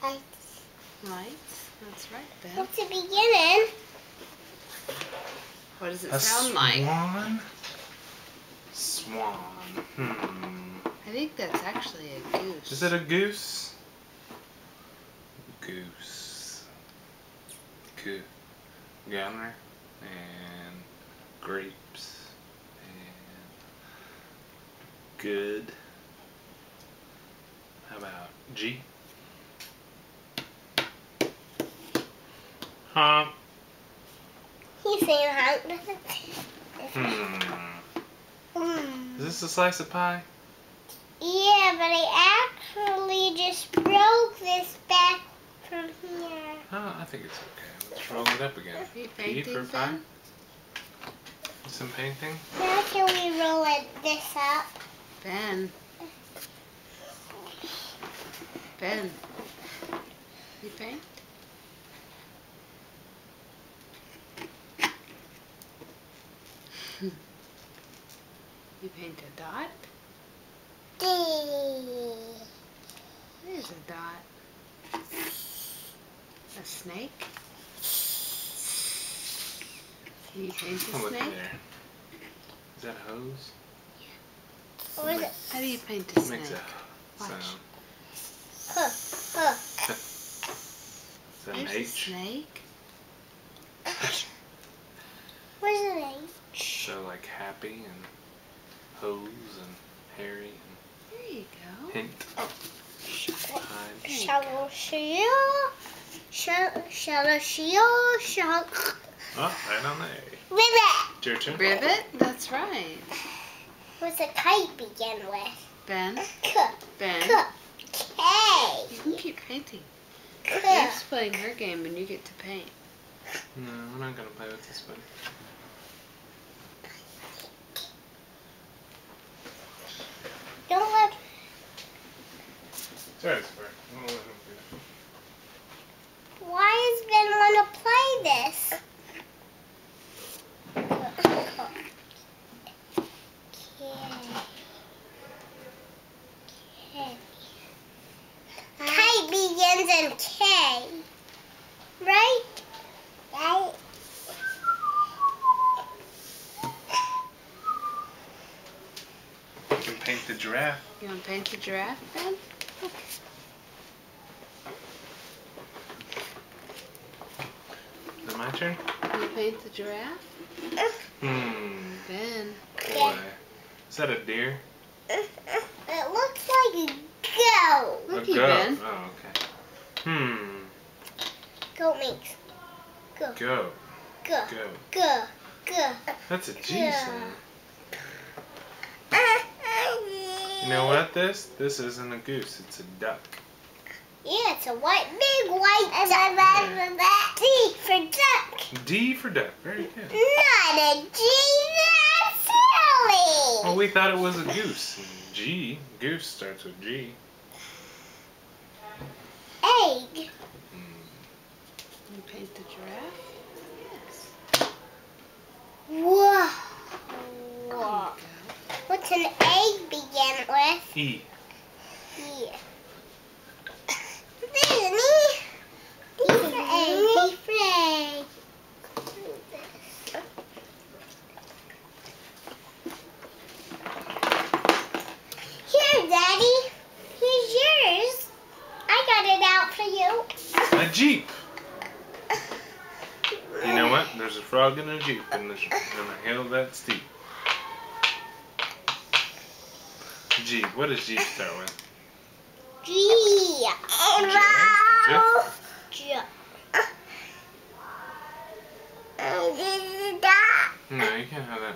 Lights. Lights. That's right, Ben. What's the beginning? What does it sound like? Swan? Swan. I think that's actually a goose. Is it a goose? Goose. Gunner. And grapes. And good. How about G? Huh? He's saying honk. Is this a slice of pie? Yeah, but I actually just broke this back from here. Oh, I think it's okay. Let's roll it up again. Are you P for painting, pie? Ben? Some painting? Now can we roll this up? Ben. Ben. You paint? You paint a dot? There's a dot. A snake? Can you paint a Look snake? there. Is that a hose? Or is it? How do you paint a It makes snake? a sound. Huh. Is that an There's a H? snake. Where's an H? So like happy and hose and hairy and There you go. hint. Oh. Hide. Shall Oh, right on the A. Ribbit. It's your turn. Ribbit? That's right. What's a kite begin with? Ben. Ben. K. You can keep painting. K. Eve's playing her game and you get to paint. No, I'm not gonna play with this one. Don't let. Sorry, it's fair. I won't let him do it. Why does Ben want to play this? Kite begins in K, right? Right. You can paint the giraffe. You want to paint the giraffe, Ben? Is it my turn? You paint the giraffe? Ben. Boy. Is that a deer? It looks like a goat. Look, A you, goat. Ben. Oh, okay. Goat makes go, Go. go, Go. go, go. That's a G Yeah. sound. You know what this? This isn't a goose, it's a duck. Yeah, it's a big white duck. D for duck. D for duck. Very good. Not a G, that's silly. Well, we thought it was a goose. G. Goose starts with G. Egg. You paint the giraffe? Yes. Whoa. There you go. What's an egg begin with? E. Yeah. There's an E. D for egg. D for egg. Here, Daddy. Here's yours. I got it out for you. A Jeep. You know what? There's a frog in a Jeep in a hill that steep. Jeep. What does Jeep start with? G. J. No, you can't have that.